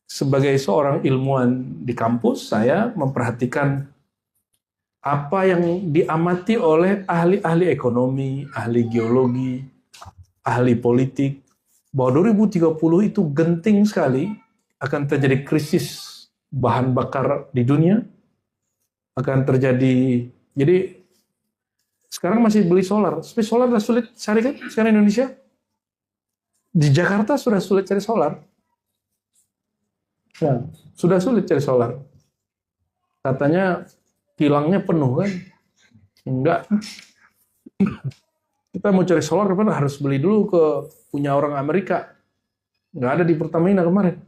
Sebagai seorang ilmuwan di kampus, saya memperhatikan apa yang diamati oleh ahli-ahli ekonomi, ahli geologi, ahli politik, bahwa 2030 itu genting sekali akan terjadi krisis bahan bakar di dunia, akan terjadi. Jadi sekarang masih beli solar, tapi solar sudah sulit cari kan sekarang Indonesia. Di Jakarta sudah sulit cari solar. Ya, sudah sulit cari solar. Katanya kilangnya penuh kan? Enggak. Kita mau cari solar kan harus beli dulu ke punya orang Amerika. Nggak ada di Pertamina kemarin.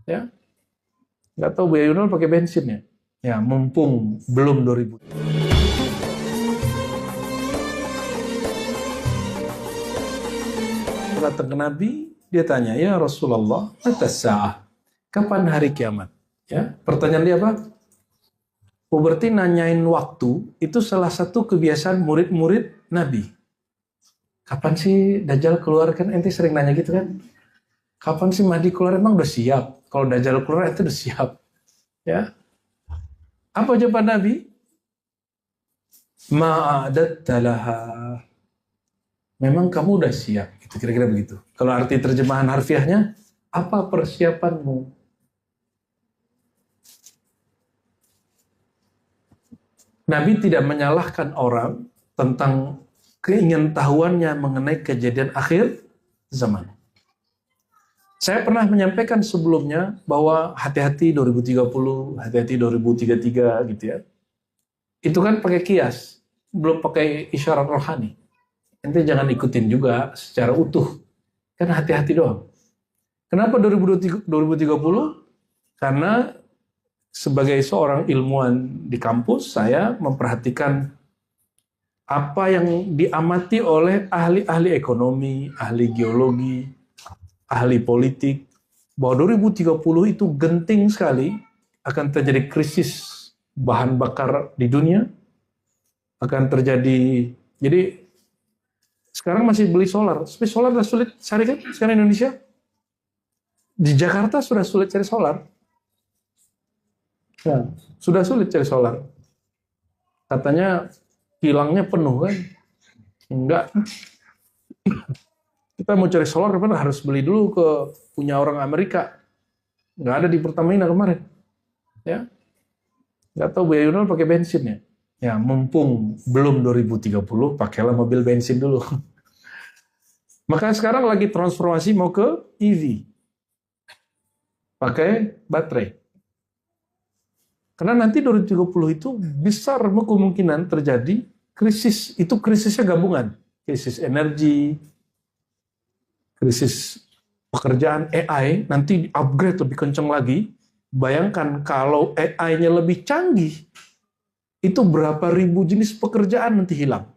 Ya. Nggak tahu Bu Yunal pakai bensin ya. Ya, mumpung belum 2000. Datang ke Nabi, dia tanya, "Ya Rasulullah, atas sa'ah. Kapan hari kiamat?" Ya, pertanyaan dia apa? Oh, berarti nanyain waktu itu salah satu kebiasaan murid-murid Nabi. Kapan sih Dajjal keluar, kan ente sering nanya gitu kan? Kapan sih Mahdi keluar, emang udah siap? Kalau Dajjal keluar itu udah siap. Ya. Apa jawaban Nabi? Ma'adatta laha. Memang kamu udah siap. Itu kira-kira begitu. Kalau arti terjemahan harfiahnya, apa persiapanmu? Nabi tidak menyalahkan orang tentang keingintahuannya mengenai kejadian akhir zaman. Saya pernah menyampaikan sebelumnya bahwa hati-hati 2030, hati-hati 2033 gitu ya. Itu kan pakai kias, belum pakai isyarat rohani. Ente jangan ikutin juga secara utuh. Kan hati-hati doang. Kenapa 2030? Karena sebagai seorang ilmuwan di kampus, saya memperhatikan apa yang diamati oleh ahli-ahli ekonomi, ahli geologi, ahli politik, bahwa 2030 itu genting sekali akan terjadi krisis bahan bakar di dunia, akan terjadi. Jadi sekarang masih beli solar, tapi solar sudah sulit cari kan sekarang Indonesia. Di Jakarta sudah sulit cari solar. Ya, sudah sulit cari solar. Katanya kilangnya penuh kan? Enggak. Kita mau cari solar kan harus beli dulu ke punya orang Amerika. Nggak ada di Pertamina kemarin. Ya. Nggak tahu Bu Yunal pakai bensin ya. Ya, mumpung belum 2030, pakailah mobil bensin dulu. Maka sekarang lagi transformasi mau ke EV. Pakai baterai. Karena nanti 2030 itu besar kemungkinan terjadi krisis. Itu krisisnya gabungan. Krisis energi, krisis pekerjaan AI, nanti upgrade lebih kencang lagi. Bayangkan kalau AI-nya lebih canggih, itu berapa ribu jenis pekerjaan nanti hilang.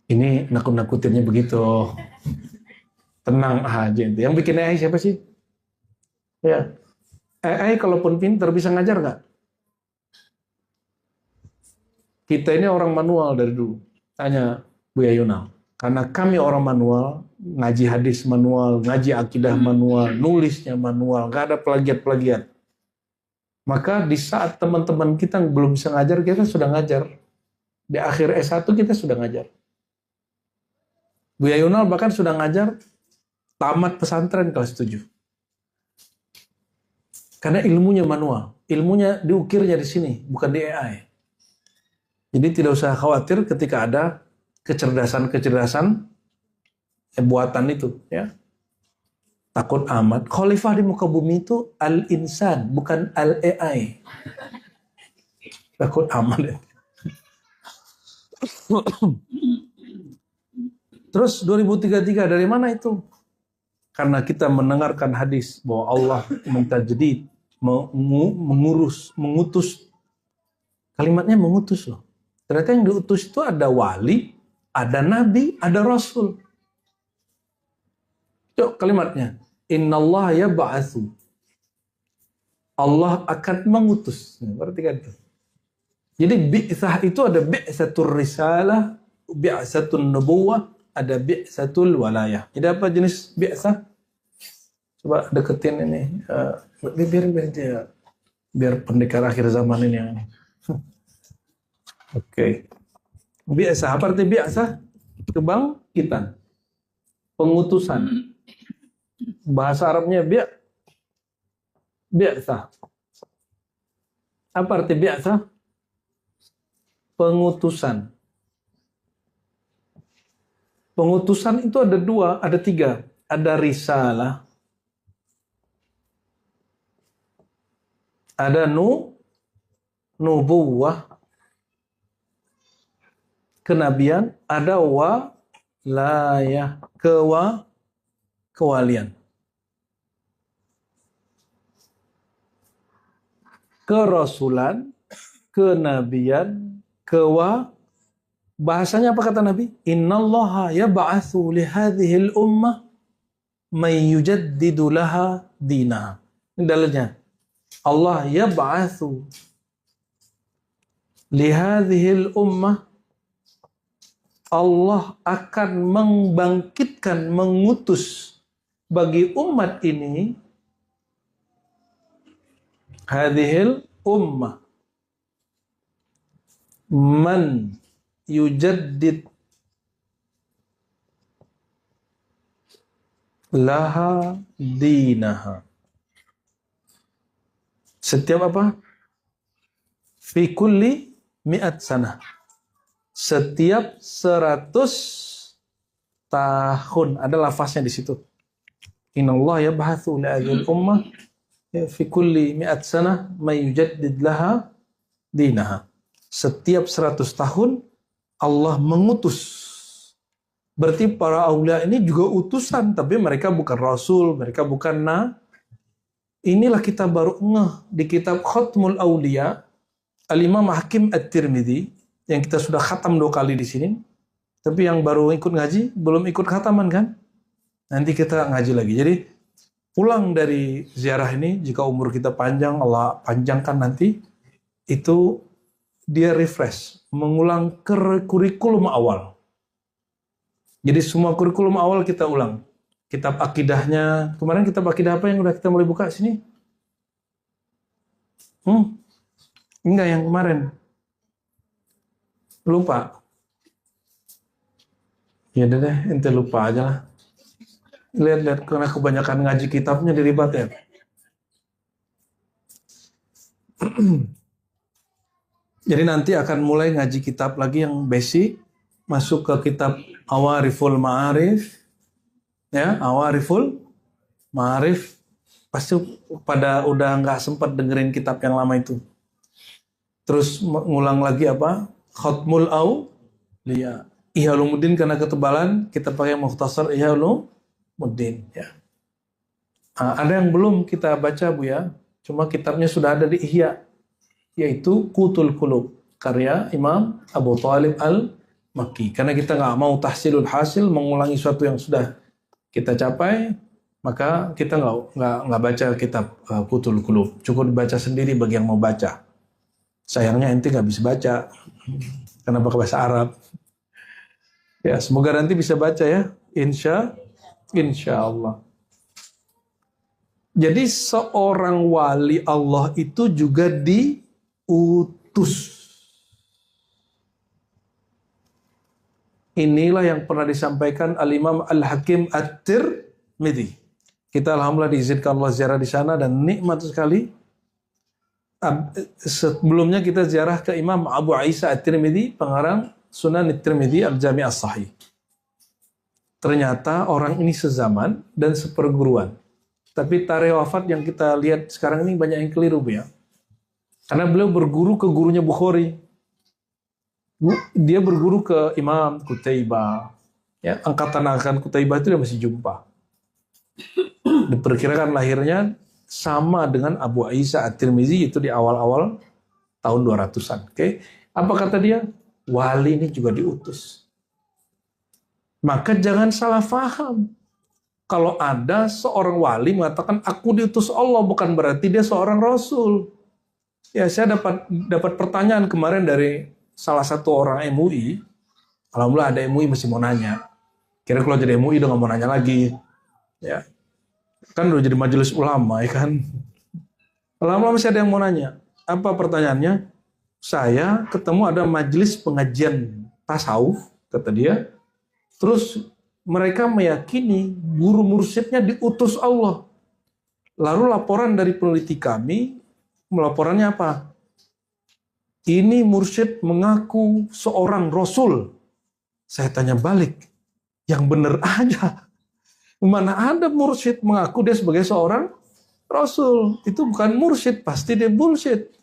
Ini nakut-nakutinnya begitu. Tenang aja. Yang bikin AI siapa sih? Ya. AI kalaupun pinter bisa ngajar nggak? Kita ini orang manual dari dulu. Tanya Bu Yunal. Karena kami orang manual, ngaji hadis manual, ngaji akidah manual, nulisnya manual, nggak ada plagiat-plagiat. Maka di saat teman-teman kita belum bisa ngajar, kita sudah ngajar. Di akhir S1 kita sudah ngajar. Bu Yunal bahkan sudah ngajar tamat pesantren kelas 7. Karena ilmunya manual, ilmunya diukirnya di sini, bukan di AI. Jadi tidak usah khawatir ketika ada kecerdasan buatan itu, ya. Takut amat. Khalifah di muka bumi itu al-insan, bukan al-AI. Takut amat. Ya. Terus 2033 dari mana itu? Karena kita mendengarkan hadis bahwa Allah mentajdid, mengutus. Kalimatnya mengutus loh. Ternyata yang diutus itu ada wali, ada nabi, ada rasul. Yuk kalimatnya. Innallaha yab'atsu. Allah akan mengutus. Perhatikan itu. Jadi bi'tsah itu ada bi'tsatur risalah, bi'tsatun nubuwah, ada bi'tsatul walayah. Jadi apa jenis bi'tsah? Coba deketin ini. Biar dia, biar pendekar akhir zaman ini yang ini. Oke. Biasa, apa arti biasa? Kebangkitan. Pengutusan. Bahasa Arabnya biasa. Apa arti biasa? Pengutusan. Pengutusan itu ada dua, ada tiga. Ada risalah. Ada nubuwah. Kenabian. Ada walayah. Kewalian. Kerasulan. Kenabian. Bahasanya apa kata Nabi? Innallaha yab'atsu li hadhil ummah may yujaddidu laha dinaha. Ini dalilnya. Allah yab'atsu li hadhil ummah, Allah akan membangkitkan, mengutus bagi umat ini, hadhil ummah, man yujaddid laha dinaha. Setiap apa? Fi kulli mi'at sanah. Setiap 100 tahun. Ada lafaznya di situ. Innallaha yab'atsu li hadhil ummah fi kulli mi'at sanah may yujaddid laha dinaha. Setiap 100 tahun Allah mengutus. Berarti para aulia ini juga utusan, tapi mereka bukan rasul, mereka bukan Inilah kita baru ngeh di kitab Khatmul Aulia, Al-Imam Hakim At-Tirmidzi, yang kita sudah khatam 2 kali di sini. Tapi yang baru ikut ngaji, belum ikut khataman kan? Nanti kita ngaji lagi. Jadi, pulang dari ziarah ini, jika umur kita panjang, Allah panjangkan nanti, itu dia refresh, mengulang kurikulum awal. Jadi semua kurikulum awal kita ulang. Kitab akidahnya, kemarin kitab akidah apa yang udah kita mulai buka sini? Enggak, yang kemarin. Lupa. Ya deh, ente lupa aja lah. Lihat-lihat, karena kebanyakan ngaji kitabnya diribat ya. Jadi nanti akan mulai ngaji kitab lagi yang basic, masuk ke kitab Awariful Ma'arif. Ya, Awariful Ma'arif. Pasti pada udah nggak sempat dengerin kitab yang lama itu. Terus ngulang lagi apa? Khatmul Aulia. Ihya Ulumuddin karena ketebalan kita pakai Mukhtasar Ihya Ulumuddin ya. Ada yang belum kita baca Bu ya. Cuma kitabnya sudah ada di Ihya, yaitu Qutul Qulub karya Imam Abu Thalib Al-Makki. Karena kita nggak mau tahsilul hasil, mengulangi sesuatu yang sudah kita capai, maka kita nggak baca kitab Qutul Qulub. Cukup dibaca sendiri bagi yang mau baca. Sayangnya ente nggak bisa baca karena pakai bahasa Arab. Ya, semoga nanti bisa baca ya, insya Allah. Jadi seorang wali Allah itu juga diutus. Inilah yang pernah disampaikan Al-Imam Al-Hakim At-Tirmidzi. Kita alhamdulillah diizinkan Allah ziarah di sana dan nikmat sekali. Sebelumnya kita ziarah ke Imam Abu Isa At-Tirmidzi, pengarang Sunan At-Tirmidzi Al-Jami' As-Sahih. Ternyata orang ini sezaman dan seperguruan. Tapi tarikh wafat yang kita lihat sekarang ini banyak yang keliru Bu ya. Karena beliau berguru ke gurunya Bukhari. Dia berguru ke Imam Qutaibah. Ya, angkatan Qutaibah itu dia masih jumpa. Diperkirakan lahirnya sama dengan Abu Isa At-Tirmidzi itu di awal-awal tahun 200-an. Oke. Apa kata dia? Wali ini juga diutus. Maka jangan salah faham. Kalau ada seorang wali mengatakan aku diutus Allah, bukan berarti dia seorang rasul. Ya, saya dapat pertanyaan kemarin dari salah satu orang MUI. Alhamdulillah ada MUI masih mau nanya. Kira kalau jadi MUI udah nggak mau nanya lagi. Ya. Kan udah jadi majelis ulama ya kan. Lama-lama masih ada yang mau nanya. Apa pertanyaannya? Saya ketemu ada majelis pengajian tasawuf, kata dia. Terus mereka meyakini guru mursyidnya diutus Allah. Lalu laporan dari peneliti kami, melaporannya apa? Ini mursyid mengaku seorang rasul. Saya tanya balik, yang benar aja. Mana ada mursyid mengaku dia sebagai seorang rasul? Itu bukan mursyid, pasti dia bullshit.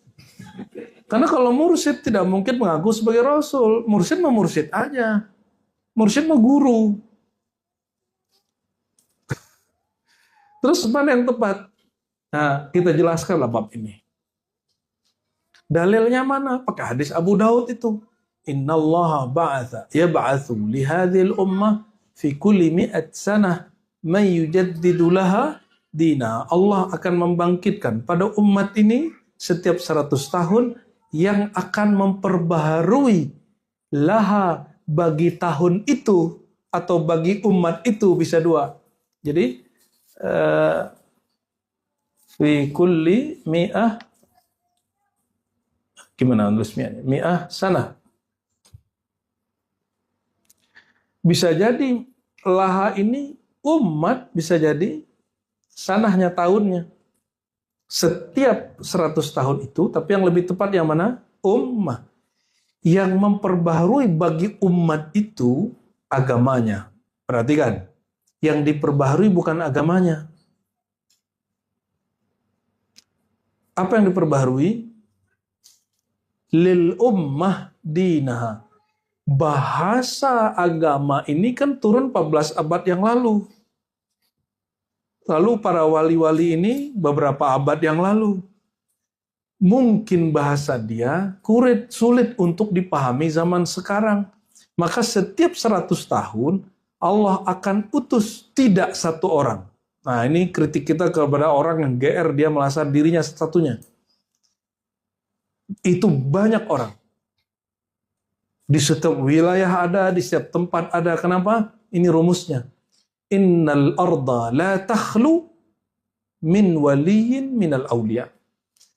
Karena kalau mursyid tidak mungkin mengaku sebagai rasul. Mursyid mah mursyid aja. Mursyid mah guru. Terus mana yang tepat? Nah, kita jelaskanlah bab ini. Dalilnya mana? Pakai hadis Abu Daud itu. Innallaha ba'atha yab'atsu li hadhil ummah fi kulli mi'at sanah man yujaddidu laha dina. Allah akan membangkitkan pada umat ini setiap 100 tahun yang akan memperbaharui laha bagi tahun itu atau bagi umat itu, bisa dua. Jadi fi kulli mi'ah, gimana nulisnya? Mi'ah sana. Bisa jadi laha ini umat, bisa jadi sanahnya tahunnya. Setiap 100 tahun itu, tapi yang lebih tepat yang mana? Ummah. Yang memperbaharui bagi umat itu agamanya. Perhatikan, yang diperbaharui bukan agamanya. Apa yang diperbaharui? Lil ummah dinaha. Bahasa agama ini kan turun 14 abad yang lalu. Lalu para wali-wali ini beberapa abad yang lalu. Mungkin bahasa dia sulit untuk dipahami zaman sekarang. Maka setiap 100 tahun Allah akan utus tidak satu orang. Nah, ini kritik kita kepada orang yang GR, dia merasa dirinya satu-satunya. Itu banyak orang. Di setiap wilayah ada, di setiap tempat ada. Kenapa? Ini rumusnya. Innal arda la takhlu min waliyin minal awliya.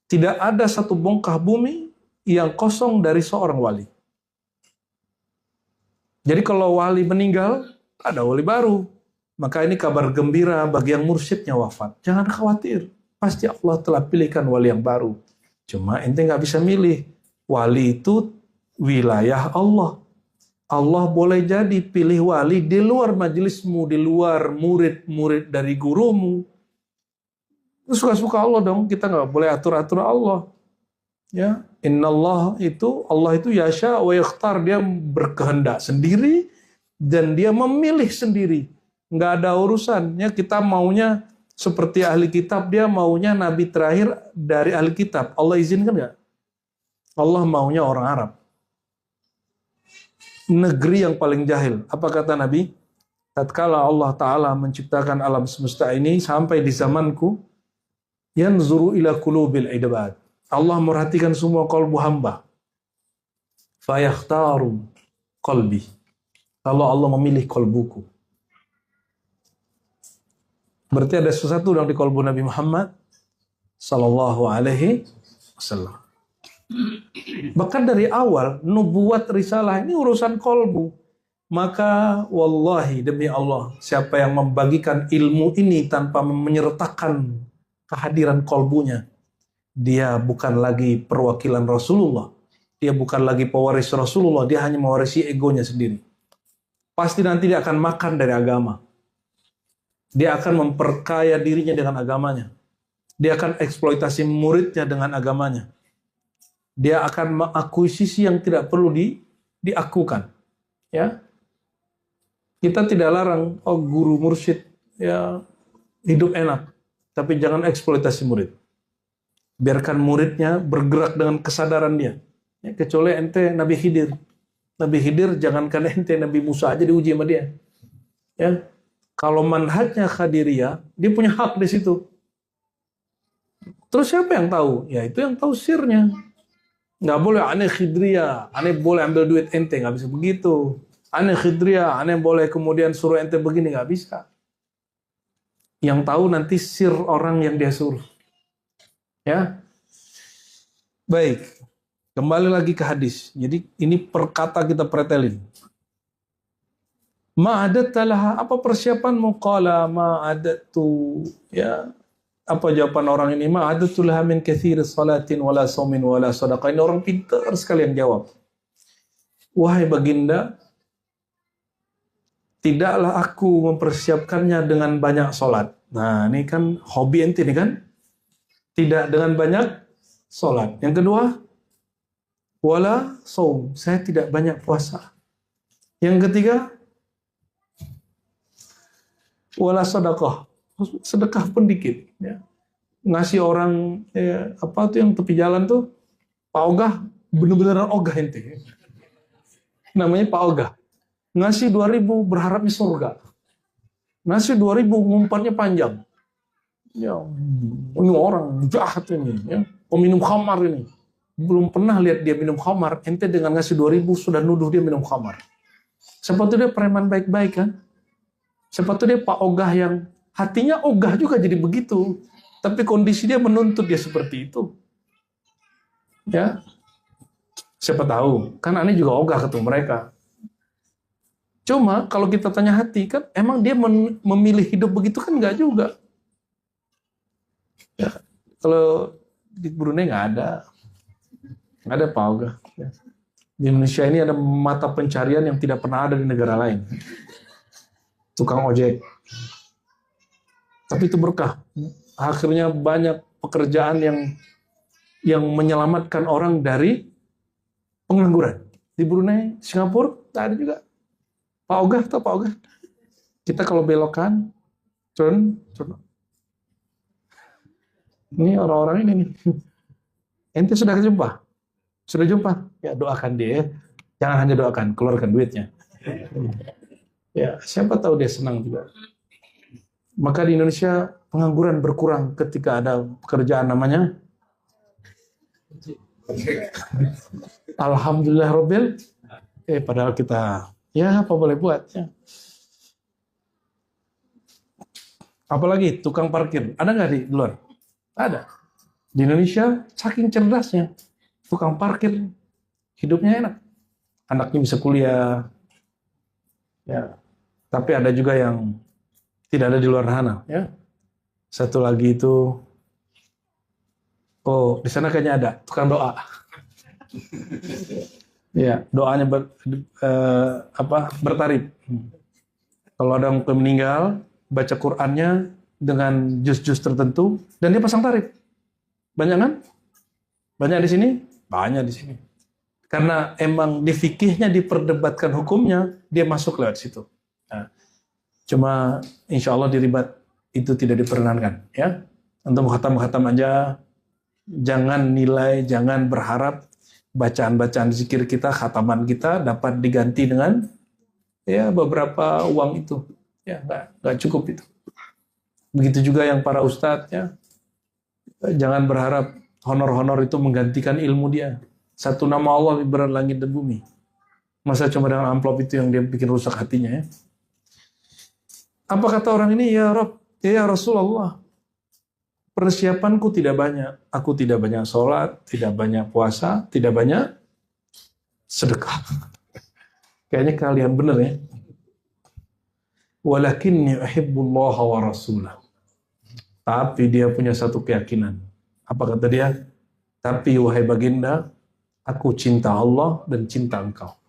Tidak ada satu bongkah bumi yang kosong dari seorang wali. Jadi kalau wali meninggal, ada wali baru. Maka ini kabar gembira bagi yang mursyidnya wafat. Jangan khawatir. Pasti Allah telah pilihkan wali yang baru. Cuma ente nggak bisa milih. Wali itu wilayah Allah. Allah boleh jadi pilih wali di luar majelismu, di luar murid-murid dari gurumu. Suka-suka Allah dong, kita nggak boleh atur-atur Allah. Ya, Allah itu yasha wa yakhtar, dia berkehendak sendiri dan dia memilih sendiri. Nggak ada urusannya kita maunya seperti ahli kitab, dia maunya nabi terakhir dari ahli kitab. Allah izinkan nggak? Allah maunya orang Arab. Negeri yang paling jahil. Apa kata Nabi? Tatkala Allah Ta'ala menciptakan alam semesta ini sampai di zamanku, yanzuru ila qulubil ibad. Allah merhatikan semua kalbu hamba. Fayakhtaru qalbi. Kalau Allah memilih kalbuku. Berarti ada sesuatu yang di kalbu Nabi Muhammad sallallahu alaihi wasallam. Bahkan dari awal nubuat risalah ini urusan kalbu. Maka wallahi demi Allah, siapa yang membagikan ilmu ini tanpa menyertakan kehadiran kalbunya, dia bukan lagi perwakilan Rasulullah. Dia bukan lagi pewaris Rasulullah, dia hanya mewarisi egonya sendiri. Pasti nanti dia akan makan dari agama. Dia akan memperkaya dirinya dengan agamanya. Dia akan eksploitasi muridnya dengan agamanya. Dia akan mengakuisisi yang tidak perlu diakukan. Ya, kita tidak larang guru mursyid ya hidup enak, tapi jangan eksploitasi murid. Biarkan muridnya bergerak dengan kesadaran dia. Ya, kecuali ente Nabi Khidir. Nabi Khidir jangankan ente, Nabi Musa aja diuji sama dia. Ya, kalau manhajnya Khadiriyah, dia punya hak di situ. Terus siapa yang tahu? Ya itu yang tahu sirnya. Nggak boleh aneh Khidriyah, aneh boleh ambil duit ente, nggak bisa begitu. Aneh Khidriyah, aneh boleh kemudian suruh ente begini, nggak bisa. yang tahu nanti sir orang yang dia suruh. Ya, baik. Kembali lagi ke hadis. Jadi ini perkata kita pretelin. Ma'adattalah, apa persiapanmu? Qala ma'adatu. Ya, apa jawaban orang ini? Ma'adatullah min katsiri salatin wala saumin wala sadaqah. Ini orang pintar sekali yang jawab. Wahai baginda, tidaklah aku mempersiapkannya dengan banyak sholat. Nah, ini kan hobi ente nih kan? Tidak dengan banyak sholat. Yang kedua, wala saum. Saya tidak banyak puasa. Yang ketiga, wala sedekah. Sedekah pun dikit. Ya. Ngasih orang apa tuh yang tepi jalan tuh, Pak Ogah, bener-beneran ogah ente. Namanya Pak Ogah. Ngasih 2.000 berharapnya surga. Ngasih 2.000 ngumpannya panjang. Ya, ini orang jahat ini, ya. Peminum khamar ini. Belum pernah lihat dia minum khamar, ente dengan ngasih 2.000 sudah nuduh dia minum khamar. Siapa tuh dia preman baik-baik kan? Siapa tuh dia Pak Ogah yang hatinya ogah juga jadi begitu. Tapi kondisi dia menuntut dia seperti itu. Ya. Siapa tahu, kan aneh juga ogah ketemu mereka. Cuma kalau kita tanya hati kan, emang dia memilih hidup begitu kan enggak juga. Ya, kalau di Brunei nggak ada Pak Ogah. Ya. Di Indonesia ini ada mata pencarian yang tidak pernah ada di negara lain. Tukang ojek. Tapi itu berkah. Akhirnya banyak pekerjaan yang menyelamatkan orang dari pengangguran. Di Brunei, Singapura, tak ada juga. Pak Ogah atau Pak Ogah? Kita kalau belokan, turun. Ini orang-orang ini nih. Ente sudah jumpa? Sudah jumpa? Ya doakan dia. Jangan hanya doakan, keluarkan duitnya. Ya, siapa tahu dia senang juga. Maka di Indonesia pengangguran berkurang ketika ada pekerjaan namanya Alhamdulillah Robbil. Padahal kita ya apa boleh buat ya. Apalagi tukang parkir. Ada nggak di luar? Ada. Di Indonesia saking cerdasnya tukang parkir hidupnya enak. Anaknya bisa kuliah. Ya. Tapi ada juga yang tidak ada di luar sana, ya. Satu lagi itu di sana kayaknya ada tukang doa. Ya, doanya bertarif. Kalau ada yang meninggal, baca Qur'annya dengan juz-juz tertentu dan dia pasang tarif. Banyak kan? Banyak di sini? Banyak di sini. Karena emang di fikihnya diperdebatkan hukumnya, dia masuk lewat situ. Nah, cuma insya Allah di ribat itu tidak diperkenankan. Ya, untuk khatam-khatam aja, jangan nilai, jangan berharap bacaan-bacaan zikir kita, khataman kita dapat diganti dengan ya beberapa uang itu. Ya, nggak cukup itu. Begitu juga yang para ustadz, ya, jangan berharap honor-honor itu menggantikan ilmu dia. Satu nama Allah lebih berat langit dan bumi. Masa cuma dengan amplop itu yang dia bikin rusak hatinya, ya. Apa kata orang ini? Ya Rabb, ya Rasulullah, persiapanku tidak banyak. Aku tidak banyak sholat, tidak banyak puasa, tidak banyak sedekah. Kayaknya kalian benar ya. Walakinni uhibbullah wa rasulah. Tapi dia punya satu keyakinan. Apa kata dia? Tapi wahai baginda, aku cinta Allah dan cinta engkau.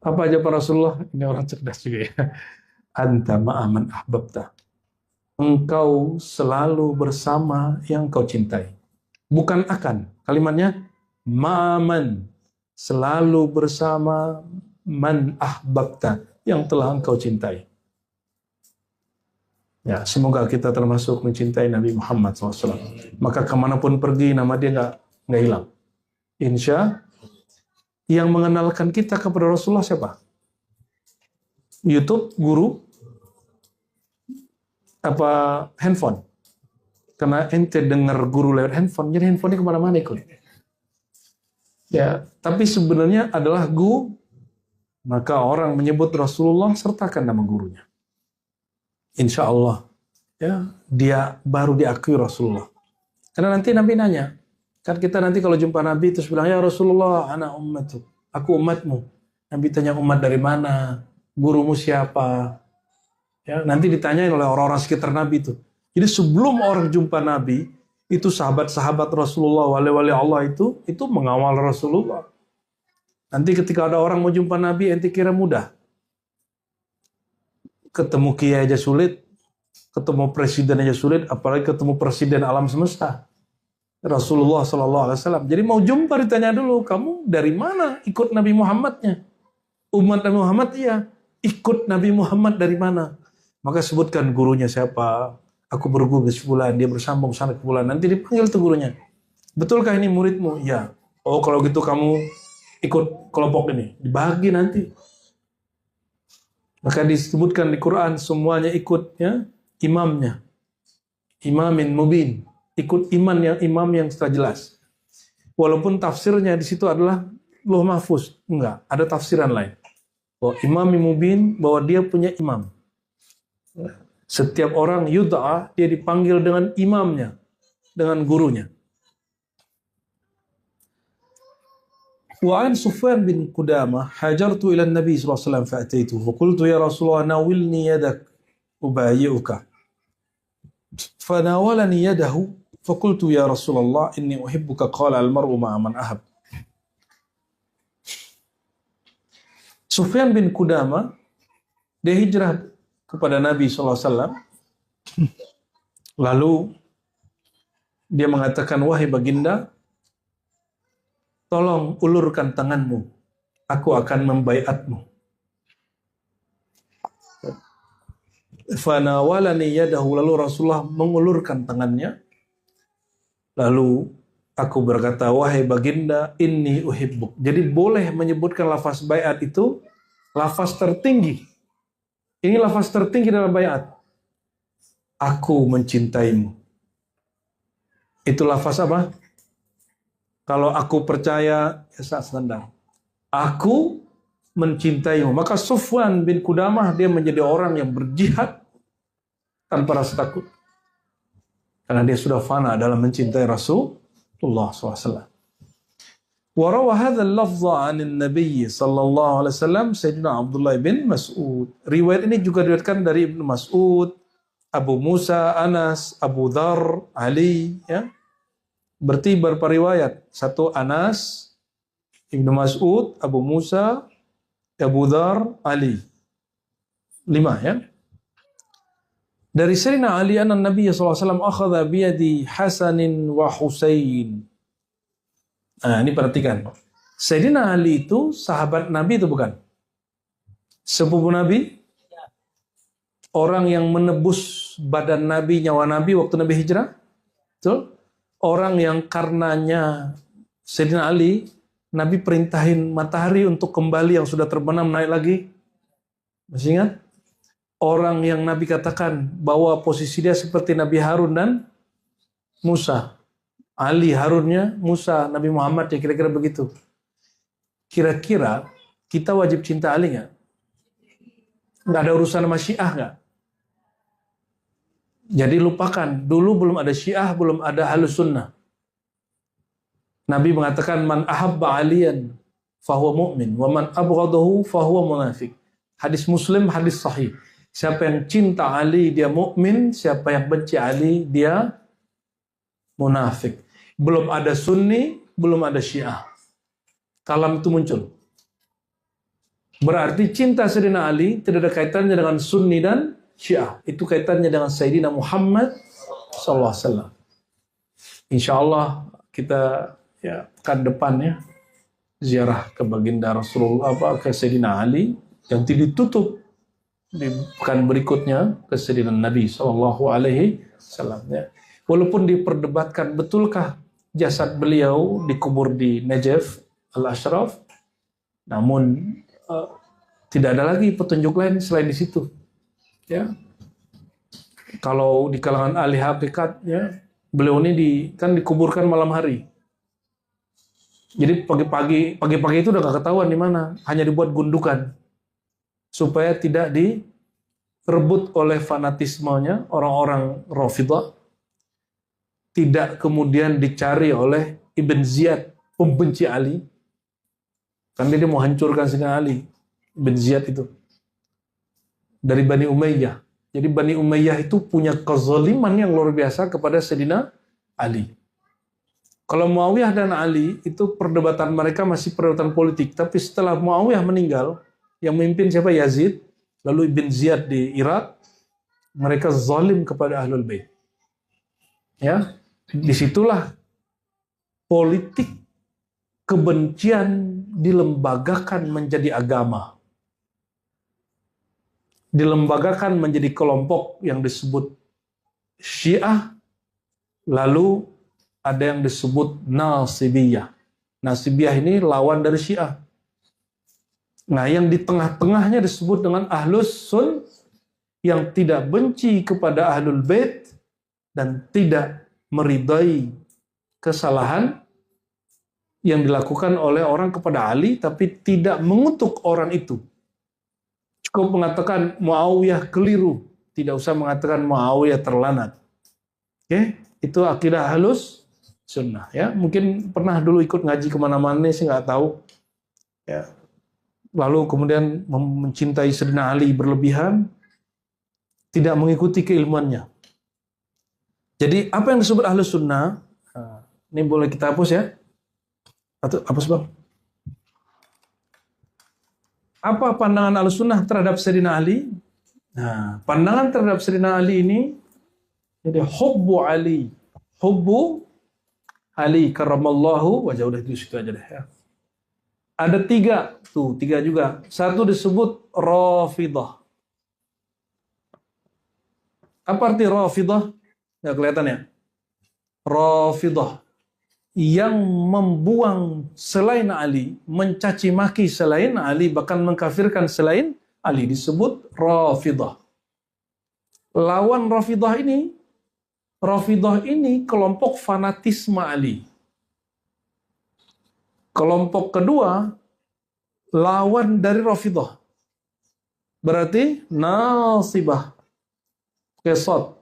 Apa aja para Rasulullah? Ini orang cerdas juga ya. Anta ma'aman ahbabta. Engkau selalu bersama yang kau cintai. Bukan akan. Kalimatnya ma'aman. Selalu bersama man ahbabta. Yang telah engkau cintai. Ya, semoga kita termasuk mencintai Nabi Muhammad SAW. Maka kemanapun pergi, nama dia nggak hilang. Insya yang mengenalkan kita kepada Rasulullah siapa? YouTube, guru, apa handphone? Karena ente dengar guru lewat handphone, jadi handphonenya kemana-mana ikut. Ya, tapi sebenarnya adalah guru. Maka orang menyebut Rasulullah sertakan nama gurunya. insya Allah ya dia baru diakui Rasulullah. Karena nanti Nabi nanya, kan kita nanti kalau jumpa Nabi terus bilang, ya Rasulullah, anak ummatu, aku umatmu. Nabi tanya umat dari mana, gurumu siapa. Ya, nanti ditanyain oleh orang-orang sekitar Nabi itu. Jadi sebelum orang jumpa Nabi, itu sahabat-sahabat Rasulullah, wali-wali Allah itu mengawal Rasulullah. Nanti ketika ada orang mau jumpa Nabi, ente kira mudah? Ketemu kiai aja sulit, ketemu presiden aja sulit, apalagi ketemu presiden alam semesta. Rasulullah SAW. Jadi mau jumpa ditanya dulu, kamu dari mana ikut Nabi Muhammadnya? Umat Nabi Muhammad, iya. Ikut Nabi Muhammad dari mana? Maka sebutkan gurunya siapa. Aku berguru ke sebulan, dia bersambung sana ke bulan. Nanti dipanggil tuh gurunya. Betulkah ini muridmu? Iya. Oh kalau gitu kamu ikut kelompok ini. Dibagi nanti. Maka disebutkan di Quran semuanya ikut ya, imamnya. Imamin mubin. Ikut imam yang sudah jelas. Walaupun tafsirnya di situ adalah Lauh Mahfuz. Enggak, ada tafsiran lain. Bahwa imamin mubin, bahwa dia punya imam. Setiap orang yud'a, dia dipanggil dengan imamnya, dengan gurunya. Wa an Sufyan bin Qudamah hajartu ila Nabi sallallahu alaihi wasallam fa'ataitu fa qultu ya Rasulullah nawilni yadak ubayyi'uka. Fanawalani yadahu fa qultu ya Rasulullah inni uhibbuka qala al-mar'u ma'a man ahab. Sufyan bin Qudamah dia hijrah kepada Nabi SAW. Lalu dia mengatakan, wahai baginda, tolong ulurkan tanganmu, aku akan membaiatmu. Fanawalani yadahu, lalu Rasulullah mengulurkan tangannya. Lalu aku berkata, wahai baginda, inni uhibbuk. Jadi boleh menyebutkan lafaz baiat itu lafaz tertinggi. Ini lafaz tertinggi dalam baiat. Aku mencintaimu. Itu lafaz apa? Kalau aku percaya, ya standar. Aku mencintaimu. Maka Sufyan bin Qudamah dia menjadi orang yang berjihad tanpa rasa takut. Karena dia sudah fana dalam mencintai Rasulullah SAW. Warawa hadzal lafza 'anil Nabi sallallahu alaihi wasallam Sayyidina Abdullah bin Mas'ud. Riwayat ini juga diriwayatkan dari Ibnu Mas'ud, Abu Musa, Anas, Abu Dzar, Ali ya. Berarti berapa riwayat? Satu Anas, Ibnu Mas'ud, Abu Musa, Abu Dzar, Ali. 5 ya. Dari Sayyidina Ali anna Nabi sallallahu alaihi wasallam akhadha bi yadi Hasanin wa Husain. Nah, ini perhatikan. Sayyidina Ali itu sahabat Nabi itu bukan? Sepupu Nabi? Orang yang menebus badan Nabi, nyawa Nabi waktu Nabi hijrah? Betul? Orang yang karenanya Sayyidina Ali, Nabi perintahin matahari untuk kembali yang sudah terbenam naik lagi. Masih ingat? Orang yang Nabi katakan bahwa posisi dia seperti Nabi Harun dan Musa. Ali Harunnya, Musa, Nabi Muhammad ya kira-kira begitu. Kira-kira kita wajib cinta Ali nggak? Nggak ada urusan sama Syiah nggak? Jadi lupakan, dulu belum ada Syiah, belum ada Ahlus Sunnah. Nabi mengatakan man ahabba aliyan fahuwa mu'min wa man abghadahu fahuwa munafiq. Hadis Muslim, hadis sahih. Siapa yang cinta Ali dia mukmin, siapa yang benci Ali dia munafik. Belum ada Sunni, belum ada Syiah. Kalam itu muncul. Berarti cinta Sayyidina Ali tidak ada kaitannya dengan Sunni dan Syiah. Itu kaitannya dengan Sayyidina Muhammad SAW. Insya Allah kita ya pekan depannya ziarah ke baginda Rasulullah ke Sayyidina Ali yang ditutup di pekan berikutnya ke Sayyidina Nabi SAW. Ya. Walaupun diperdebatkan betulkah jasad beliau dikubur di Najaf Al-Ashraf, namun tidak ada lagi petunjuk lain selain di situ. Ya, kalau di kalangan ahli hakikat, ya beliau ini kan dikuburkan malam hari. Jadi pagi-pagi itu udah gak ketahuan di mana, hanya dibuat gundukan supaya tidak direbut oleh fanatismenya orang-orang Rafidhah, tidak kemudian dicari oleh Ibn Ziyad, pembenci Ali. Kan dia mau hancurkan Sayyidina Ali, Ibn Ziyad itu. Dari Bani Umayyah. Jadi Bani Umayyah itu punya kezaliman yang luar biasa kepada Sayyidina Ali. Kalau Muawiyah dan Ali, itu perdebatan mereka masih perdebatan politik. Tapi setelah Muawiyah meninggal, yang memimpin siapa? Yazid. Lalu Ibn Ziyad di Irak, mereka zalim kepada Ahlul Bait. Ya, disitulah politik kebencian dilembagakan menjadi agama. Dilembagakan menjadi kelompok yang disebut Syiah, lalu ada yang disebut Nasibiyah. Nasibiyah ini lawan dari Syiah. Nah, yang di tengah-tengahnya disebut dengan Ahlus Sun, yang tidak benci kepada Ahlul Bait dan tidak meridai kesalahan yang dilakukan oleh orang kepada Ali, tapi tidak mengutuk orang itu. Cukup mengatakan Muawiyah keliru, tidak usah mengatakan Muawiyah terlanat. Oke, itu akidah Ahlus Sunnah. Ya, mungkin pernah dulu ikut ngaji kemana-mana, sih nggak tahu. Ya. Lalu kemudian mencintai Sayyidina Ali berlebihan, tidak mengikuti keilmuannya. Jadi apa yang disebut Ahlus Sunnah, ini boleh kita hapus ya? Atau hapus bang? Apa pandangan Ahlus Sunnah terhadap Sayyidina Ali? Nah, pandangan terhadap Sayyidina Ali ini, jadi hubbu Ali, hubbu Ali karramallahu wajhahu, udah itu situ aja deh ya. Ada tiga juga. Satu disebut Rafidhah. Apa arti Rafidhah? Nggak kelihatan ya? Rafidhah. Yang membuang selain Ali, mencaci maki selain Ali, bahkan mengkafirkan selain Ali, disebut Rafidhah. Lawan Rafidhah ini kelompok fanatisme Ali. Kelompok kedua, lawan dari Rafidhah. Berarti Nasibah. Kesot.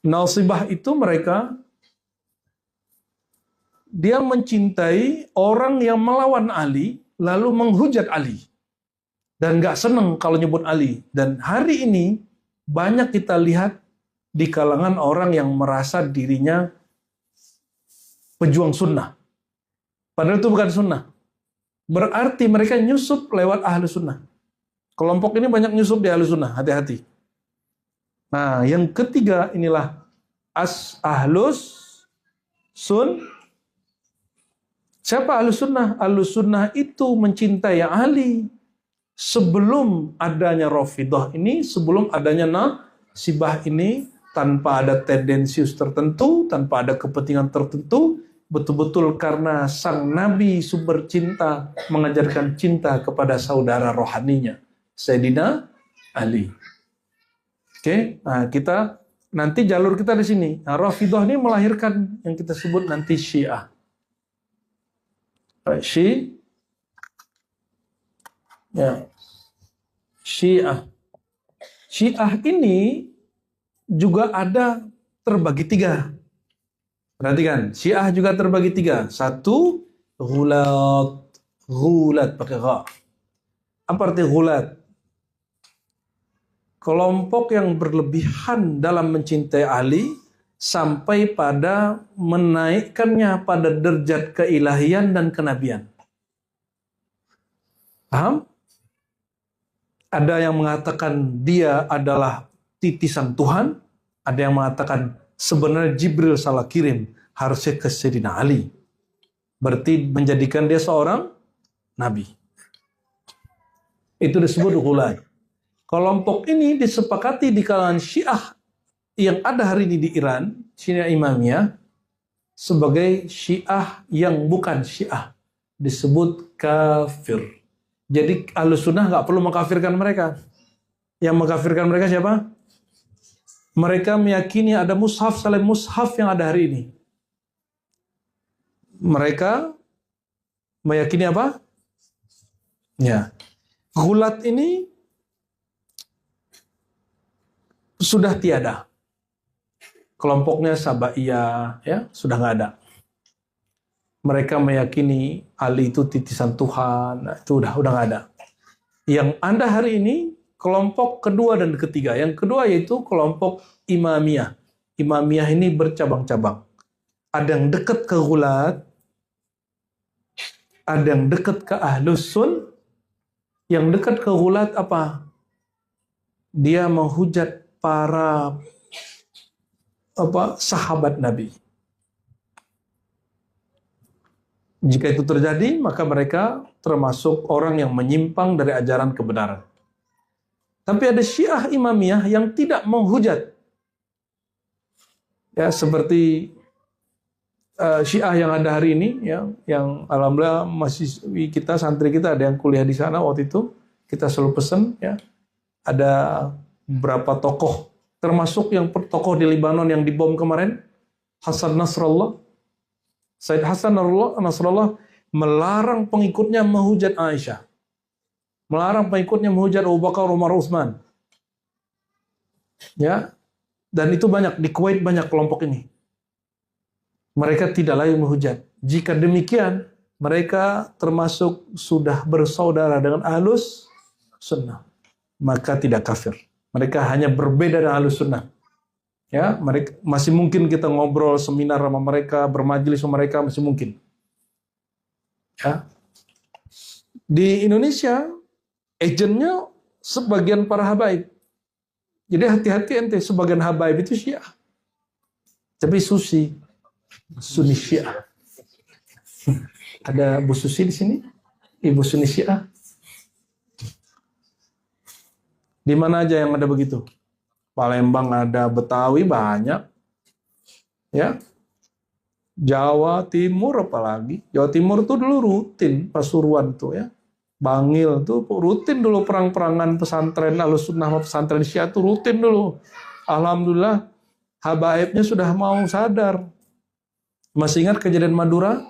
Nasibah itu mereka, dia mencintai orang yang melawan Ali, lalu menghujat Ali. Dan gak seneng kalau nyebut Ali. Dan hari ini, banyak kita lihat di kalangan orang yang merasa dirinya pejuang sunnah. Padahal itu bukan sunnah. Berarti mereka nyusup lewat ahlu sunnah. Kelompok ini banyak nyusup di ahlu sunnah. Hati-hati. Nah, yang ketiga inilah ahlus sun. Siapa ahlus sunnah? Ahlus sunnah itu mencintai Ali sebelum adanya Rafidhah ini, sebelum adanya Nasibah ini, tanpa ada tendensius tertentu, tanpa ada kepentingan tertentu, betul-betul karena sang Nabi sumber cinta mengajarkan cinta kepada saudara rohaninya, Sayyidina Ali. Oke, nah kita nanti jalur kita di sini. Nah, Rafidhah ini melahirkan yang kita sebut nanti Syiah. Syiah. Syiah ini juga ada terbagi tiga. Perhatikan, Syiah juga terbagi tiga. Satu, ghulat pakai gha. Apa arti ghulat? Kelompok yang berlebihan dalam mencintai Ali sampai pada menaikkannya pada derajat keilahian dan kenabian. Paham? Ada yang mengatakan dia adalah titisan Tuhan, ada yang mengatakan sebenarnya Jibril salah kirim, harusnya ke Sayyidina Ali. Berarti menjadikan dia seorang nabi. Itu disebut ghulat. Kelompok ini disepakati di kalangan Syiah yang ada hari ini di Iran, Syiah Imamiyah, sebagai Syiah yang bukan Syiah, disebut kafir. Jadi Ahlus Sunnah nggak perlu mengkafirkan mereka. Yang mengkafirkan mereka siapa? Mereka meyakini ada mushaf selain mushaf yang ada hari ini. Mereka meyakini apa? Ya. Ghulat ini sudah tiada. Kelompoknya Sabaiyah ya sudah nggak ada. Mereka meyakini Ali itu titisan Tuhan, itu udah nggak ada. Yang Anda hari ini kelompok kedua dan ketiga. Yang kedua yaitu kelompok Imamiyah. Imamiyah ini bercabang-cabang. Ada yang dekat ke Ghulat, ada yang dekat ke Ahlus Sun. Yang dekat ke Ghulat apa? Dia menghujat para sahabat Nabi. Jika itu terjadi, maka mereka termasuk orang yang menyimpang dari ajaran kebenaran. Tapi ada Syiah Imamiyah yang tidak menghujat. Ya, seperti Syiah yang ada hari ini, ya, yang alhamdulillah mahasiswi kita, santri kita ada yang kuliah di sana waktu itu. Kita selalu pesan, ya, ada beberapa tokoh, termasuk yang tokoh di Lebanon yang dibom kemarin, Hasan Nasrallah. Said Hasan Nasrallah melarang pengikutnya menghujat Aisyah. Melarang pengikutnya menghujat Abu Bakar, Umar, Utsman. Ya. Dan itu banyak, di Kuwait banyak kelompok ini. Mereka tidak lagi menghujat. Jika demikian, mereka termasuk sudah bersaudara dengan Ahlus Sunnah. Maka tidak kafir. Mereka hanya berbeda dengan Ahlus Sunnah. Ya, mereka masih mungkin kita ngobrol, seminar sama mereka, bermajelis sama mereka masih mungkin. Ya. Di Indonesia, agennya sebagian para habaib. Jadi hati-hati ente, sebagian habaib itu Syiah. Tapi Sunni Syiah. Ada Bu Susi di sini? Ibu Sunni Syiah. Di mana aja yang ada begitu? Palembang ada, Betawi banyak. Ya. Jawa Timur apalagi. Jawa Timur tuh dulu rutin Pasuruan tuh ya. Bangil tuh rutin dulu perang-perangan pesantren Ahlus Sunnah sama pesantren Syiah tuh rutin dulu. Alhamdulillah habaibnya sudah mau sadar. Masih ingat kejadian Madura?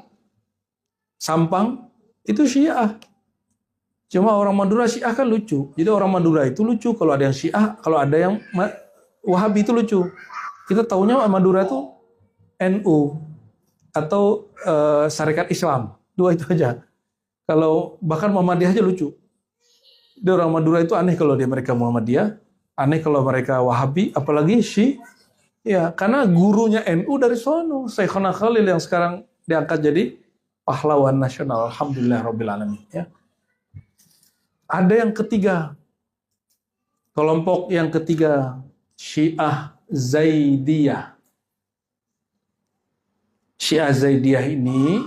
Sampang itu Syiah. Cuma orang Madura Syiah kan lucu. Jadi orang Madura itu lucu kalau ada yang Syiah, kalau ada yang Wahabi itu lucu. Kita taunya Madura itu NU atau Syarikat Islam. Dua itu aja. Kalau bahkan Muhammadiyah aja lucu. Dia orang Madura itu aneh kalau dia mereka Muhammadiyah, aneh kalau mereka Wahabi, apalagi Syiah. Ya, karena gurunya NU dari sono, Syekhona Khalil yang sekarang diangkat jadi pahlawan nasional. Alhamdulillah Rabbil Alamin. Ya. Ada yang ketiga, kelompok yang ketiga, Syiah Zaidiyah. Syiah Zaidiyah ini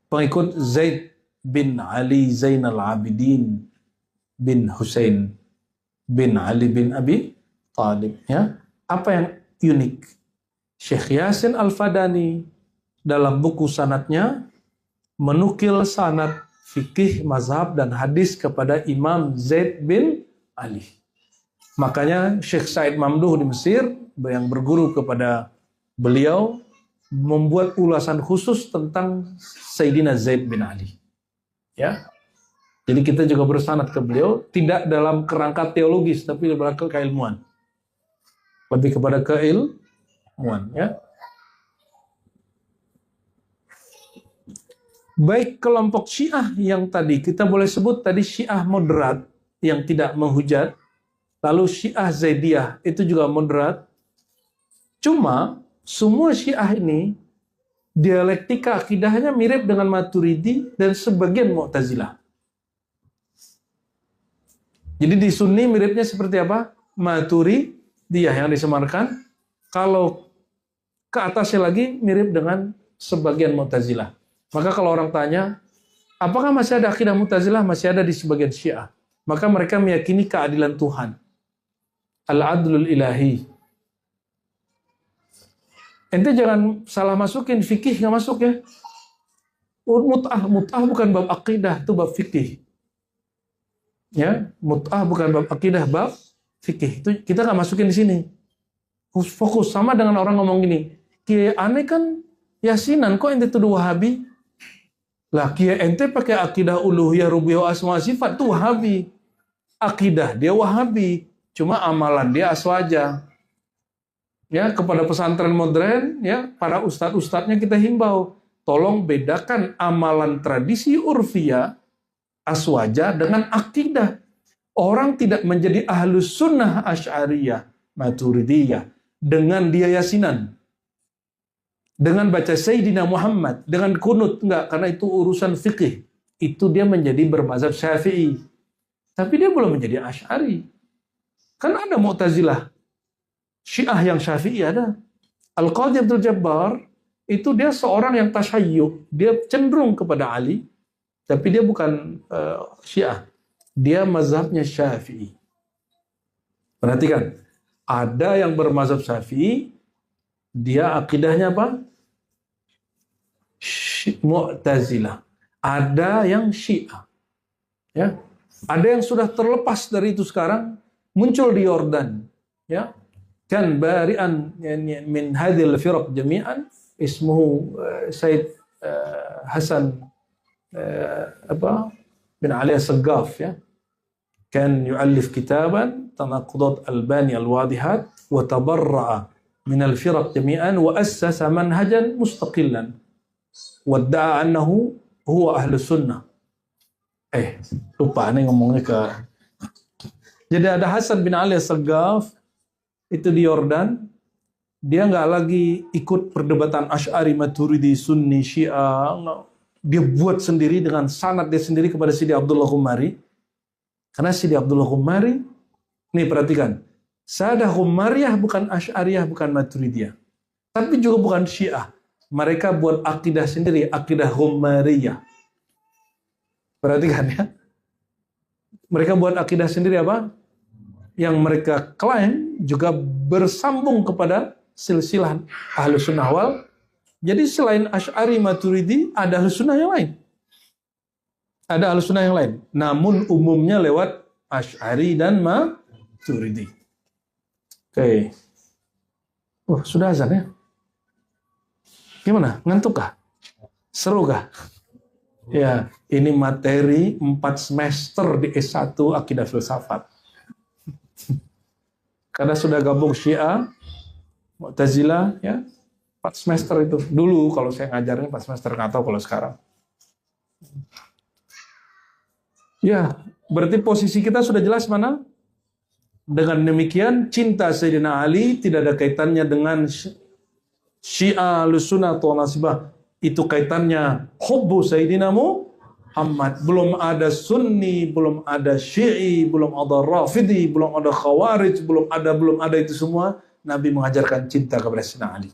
pengikut Zaid bin Ali Zainal Abidin bin Husain bin Ali bin Abi Thalib. Ya. Apa yang unik? Syekh Yasin Al-Fadani dalam buku sanadnya menukil sanad fikih, mazhab, dan hadis kepada Imam Zaid bin Ali. Makanya Syekh Said Mamduh di Mesir yang berguru kepada beliau membuat ulasan khusus tentang Sayyidina Zaid bin Ali. Ya. Jadi kita juga bersanad ke beliau tidak dalam kerangka teologis tapi dalam kerangka keilmuan. Lebih kepada keilmuan, ya. Baik kelompok Syiah yang tadi kita boleh sebut tadi Syiah moderat yang tidak menghujat, lalu Syiah Zaidiyah itu juga moderat. Cuma semua Syiah ini dialektika akidahnya mirip dengan Maturidi dan sebagian Mu'tazilah. Jadi di Sunni miripnya seperti apa? Maturidiyah yang disemarkan. Kalau ke atasnya lagi mirip dengan sebagian Mu'tazilah. Maka kalau orang tanya, apakah masih ada akidah Mu'tazilah? Masih ada di sebagian Syiah. Maka mereka meyakini keadilan Tuhan. Al-adlul ilahi. Ente jangan salah masukin, fikih nggak masuk ya. Mut'ah bukan bab akidah, itu bab fikih. Ya, mut'ah bukan bab akidah, bab fikih. Itu kita nggak masukin di sini. Fokus sama dengan orang ngomong gini, Kiai aneh kan yasinan, kok ente tuduh Wahabi? Lah kia ente pakai akidah uluhiyah rububiyah asma sifat tuh Wahabi. Akidah dia Wahabi, cuma amalan dia aswaja. Ya, kepada pesantren modern, ya, para ustadz-ustadznya kita himbau, tolong bedakan amalan tradisi urfiyah aswaja dengan akidah. Orang tidak menjadi ahlus sunnah asy'ariyah, maturidiyah dengan dia yasinan, dengan baca Sayyidina Muhammad, dengan kunut, enggak, karena itu urusan fikih. Itu dia menjadi bermazhab Syafi'i. Tapi dia belum menjadi Asy'ari. Kan ada Mu'tazilah, Syiah yang Syafi'i ada. Al-Qadhi Abdul Jabbar, itu dia seorang yang tasyayyuh. Dia cenderung kepada Ali, tapi dia bukan Syiah. Dia mazhabnya Syafi'i. Perhatikan, ada yang bermazhab Syafi'i, dia akidahnya apa? Mu'tazilah. Ada yang Syiah. Ya. Ada yang sudah terlepas dari itu sekarang, muncul di Yordan. Ya. Kan bari'an min hadhil firaq jami'an ismuhu Said Hasan bin Ali As-Saggaf, ya. Kan yu'allif kitaban tanaqudat albani al-wadihat wa tabarra'a min al-firaq jami'an wa assasa manhajan mustaqillan wadda'a annahu huwa ahlu sunnah. Lupa nih ngomongnya ke. Jadi ada Hasan bin Ali As-Saggaf itu di Yordan. Dia nggak lagi ikut perdebatan Asy'ari, Maturidi, Sunni, Syiah. Dia buat sendiri dengan sanad dia sendiri kepada Sidi Abdullah Khumari. Karena Sidi Abdullah Khumari, nih perhatikan, Sadah Khumariyah bukan Asy'ariyah, bukan Maturidiyah, tapi juga bukan Syiah. Mereka buat akidah sendiri, akidah Khumariyah. Perhatikan ya. Mereka buat akidah sendiri apa? Yang mereka klaim juga bersambung kepada silsilah Ahlus Sunnah wal. Jadi selain Asy'ari, Maturidi, ada Ahlus Sunnah yang lain. Ada Ahlus Sunnah yang lain. Namun umumnya lewat Asy'ari dan Maturidi. Oke. Sudah azan ya? Gimana? Ngantuk kah? Seru kah? Ya, ini materi 4 semester di S1 Akidah Filsafat. Karena sudah gabung Syiah, Mu'tazilah, ya, 4 semester itu. Dulu kalau saya ngajarnya 4 semester, nggak tahu kalau sekarang. Ya, berarti posisi kita sudah jelas mana? Dengan demikian, cinta Sayyidina Ali tidak ada kaitannya dengan Syiah, Sunnah atau Nasibah. Itu kaitannya hubbu Sayyidina Muhammad. Belum ada Sunni, belum ada Syi'i, belum ada Rafidi, belum ada Khawarij, belum ada itu semua. Nabi mengajarkan cinta kepada Sayyidina Ali.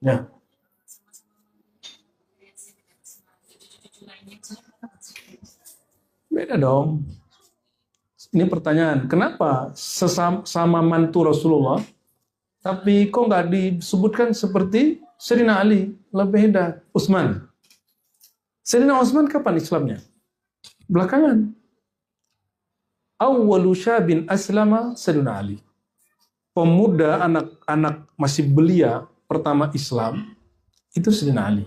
Ya. Beda dong. Ini pertanyaan, kenapa sesama mantu Rasulullah, tapi kok nggak disebutkan seperti Sayyidina Ali? Lebih beda. Utsman. Sayyidina Utsman kapan Islamnya? Belakangan. Awwalu syabin aslama Sayyidina Ali. Pemuda, anak-anak masih belia pertama Islam itu Sayyidina Ali.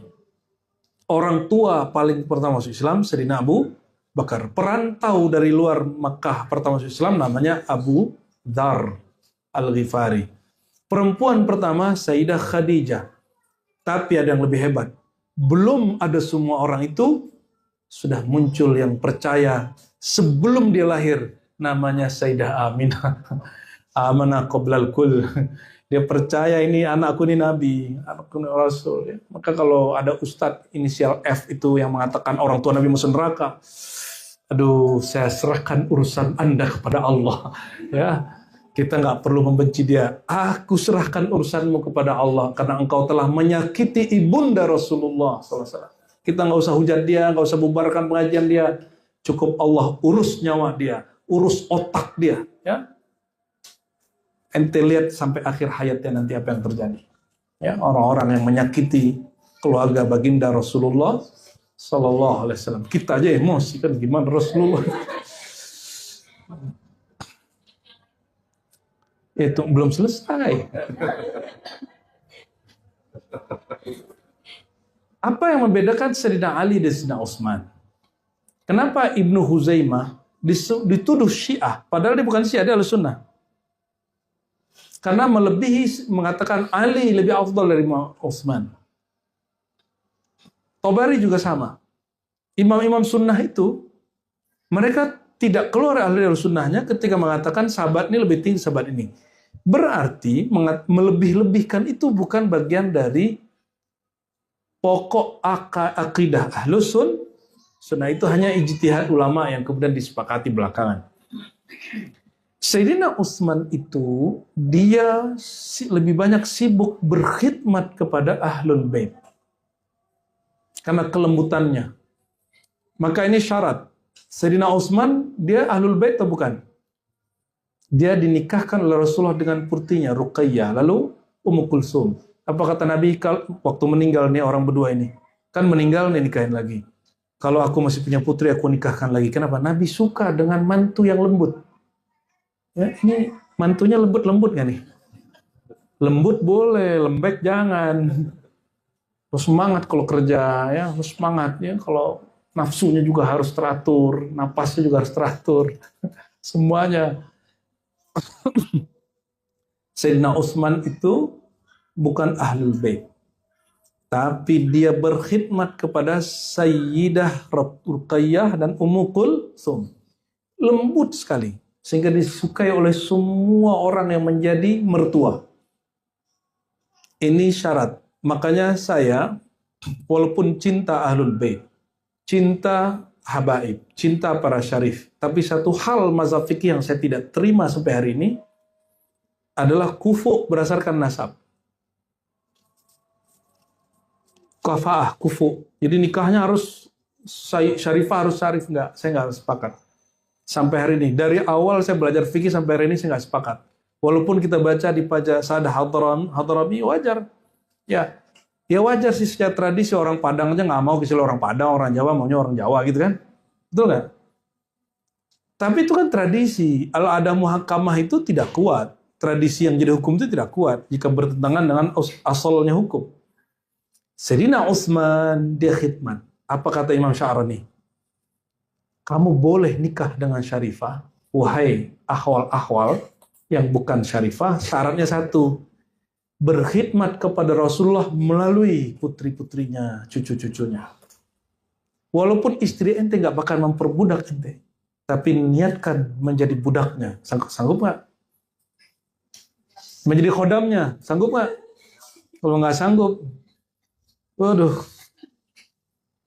Orang tua paling pertama masuk Islam Sayyidina Abu Bakar. Perantau dari luar Makkah pertama masuk Islam namanya Abu Dzar Al-Ghifari. Perempuan pertama Sayyidah Khadijah. Tapi ada yang lebih hebat. Belum ada semua orang itu, sudah muncul yang percaya sebelum dia lahir. Namanya Sayyidah Aminah. Amanah qoblal kul. Dia percaya ini anakku ini Nabi, anakku ini Rasul. Ya. Maka kalau ada Ustadz inisial F itu yang mengatakan orang tua Nabi masuk neraka, aduh, saya serahkan urusan Anda kepada Allah. Ya. Kita nggak perlu membenci dia. Aku serahkan urusanmu kepada Allah karena engkau telah menyakiti ibunda Rasulullah SAW. Kita nggak usah hujat dia, nggak usah bubarkan pengajian dia. Cukup Allah urus nyawa dia, urus otak dia. Ya, ente lihat sampai akhir hayatnya nanti apa yang terjadi. Ya, orang-orang yang menyakiti keluarga baginda Rasulullah SAW. Kita aja emosi kan gimana Rasulullah. Itu belum selesai. Apa yang membedakan Sayyidina Ali dan Sayyidina Utsman? Kenapa Ibnu Huzaimah dituduh Syiah, padahal dia bukan Syiah, dia Ahlussunnah? Karena mengatakan Ali lebih afdal dari Utsman. Tabari juga sama. Imam-imam sunnah itu, mereka tidak keluar dari sunnahnya ketika mengatakan sahabat ini lebih tinggi sahabat ini. Berarti melebih-lebihkan itu bukan bagian dari pokok akidah Ahlus Sunnah. Itu hanya ijtihad ulama yang kemudian disepakati belakangan. Sayyidina Utsman itu dia lebih banyak sibuk berkhidmat kepada Ahlul Bait karena kelembutannya. Maka ini syarat. Sayyidina Utsman dia Ahlul Bait atau bukan? Dia dinikahkan oleh Rasulullah dengan putrinya Ruqayyah, lalu Ummu Kulsum. Apa kata Nabi waktu meninggal nih orang berdua ini? Kan meninggal nih nikahin lagi. Kalau aku masih punya putri, aku nikahkan lagi. Kenapa? Nabi suka dengan mantu yang lembut. Ya, ini mantunya lembut-lembut nggak nih? Lembut boleh, lembek jangan. Terus semangat kalau kerja, ya harus semangat. Ya kalau nafsunya juga harus teratur, napasnya juga harus teratur. Semuanya. Sayyidina Utsman itu bukan Ahlul Bait, tapi dia berkhidmat kepada Sayyidah Ruqayyah dan Ummu Kulsum. Lembut sekali, sehingga disukai oleh semua orang yang menjadi mertua. Ini syarat. Makanya saya, walaupun cinta Ahlul Bait, cinta habaib, cinta para syarif, tapi satu hal mazhab fikih yang saya tidak terima sampai hari ini adalah kufu berdasarkan nasab. Kafaah, kufu. Jadi nikahnya harus syarifah, harus syarif. Enggak, saya nggak sepakat. Sampai hari ini. Dari awal saya belajar fikih sampai hari ini saya nggak sepakat. Walaupun kita baca di pajak Sadah Hadrami, wajar. Ya wajar sih secara tradisi orang Padang aja nggak mau kecuali orang Padang, orang Jawa maunya orang Jawa gitu kan. Betul nggak? Tapi itu kan tradisi. Kalau ada muhakamah itu tidak kuat. Tradisi yang jadi hukum itu tidak kuat jika bertentangan dengan asalnya hukum. Sayyidina Utsman dia khidmat. Apa kata Imam Sya'rani? Kamu boleh nikah dengan syarifah, wahai ahwal-ahwal yang bukan syarifah, syaratnya satu, berkhidmat kepada Rasulullah melalui putri-putrinya, cucu-cucunya. Walaupun istri ente nggak bakal memperbudak ente, tapi niatkan menjadi budaknya. Sanggup nggak? Menjadi khodamnya, sanggup nggak? Kalau nggak sanggup, waduh,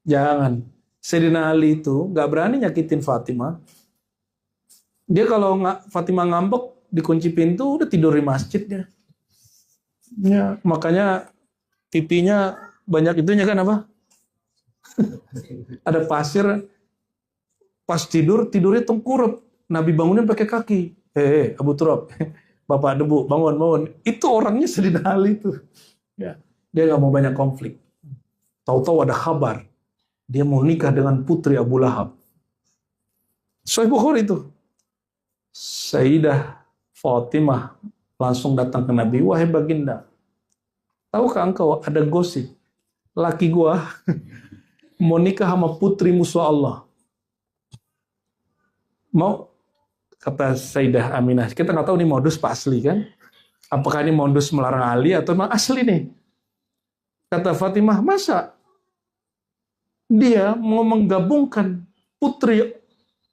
jangan. Sayyidina Ali itu nggak berani nyakitin Fatimah. Dia kalau Fatimah ngambek, dikunci pintu, udah tidur di masjidnya. Ya, makanya pipinya banyak itunya kan apa? Ada pasir, pas tidurnya tengkurap. Nabi bangunin pakai kaki. Abu Turab, Bapak debu, bangun. Itu orangnya Sayyidina Ali itu. Ya, dia nggak mau banyak konflik. Tahu-tahu ada kabar, dia mau nikah dengan putri Abu Lahab. Sahih Bukhari itu. Sayyidah Fatimah langsung datang ke Nabi, wahai baginda, tahukah engkau ada gosip, laki gua mau nikah sama putri musuh Allah. Mau, kata Sayyidah Aminah, kita nggak tahu nih modus Pak asli kan? Apakah ini modus melarang Ali atau memang asli nih? Kata Fatimah, masa dia mau menggabungkan putri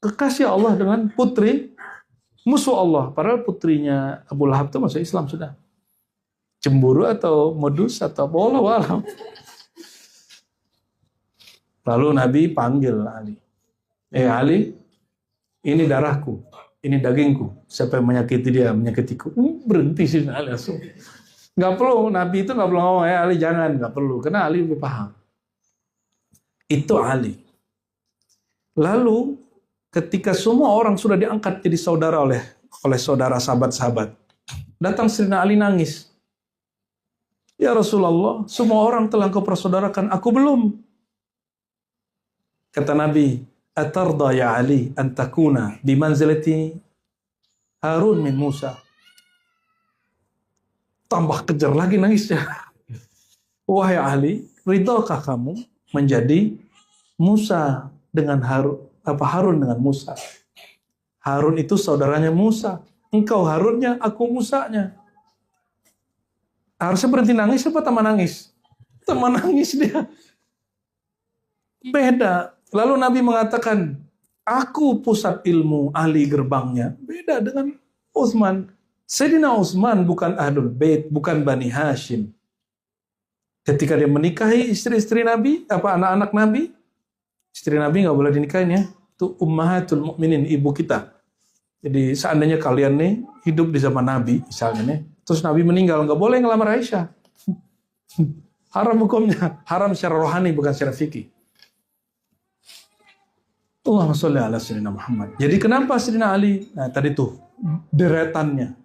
kekasih Allah dengan putri musuh Allah? Padahal putrinya Abu Lahab itu masuk Islam sudah. Cemburu atau modus atau wallahu alam. Lalu Nabi panggil Ali. Ali, ini darahku, ini dagingku. Siapa yang menyakiti dia, menyakitiku. Berhenti sih Ali langsung. Nggak perlu, Nabi itu nggak perlu ngomong, Ali jangan, nggak perlu. Karena Ali lebih paham. Itu Ali. Lalu ketika semua orang sudah diangkat jadi saudara oleh saudara sahabat-sahabat, datang Sayyidina Ali nangis. Ya Rasulullah, semua orang telah kau persaudarakan, aku belum. Kata Nabi, atarda ya Ali an takuna bimanzilati Harun min Musa. Tambah kejar lagi nangisnya. Wahai Ali, ridhokah kamu menjadi Musa dengan Harun dengan Musa? Harun itu saudaranya Musa. Engkau Harunnya, aku Musanya. Harusnya berhenti nangis apa taman nangis? Taman nangis dia. Beda. Lalu Nabi mengatakan, aku pusat ilmu, Ali gerbangnya. Beda dengan Utsman. Sayyidina Utsman bukan Ahlul Bait, bukan Bani Hashim. Ketika dia menikahi istri-istri Nabi, anak-anak Nabi, istri Nabi nggak boleh dinikahin ya. Itu ummahatul mukminin, ibu kita. Jadi seandainya kalian nih hidup di zaman Nabi, misalnya nih, terus Nabi meninggal, nggak boleh ngelamar Aisyah. Haram hukumnya, haram secara rohani bukan secara fikih. Allahumma sholli ala sayyidina Muhammad. Jadi kenapa Sayyidina Ali? Nah tadi tuh deretannya.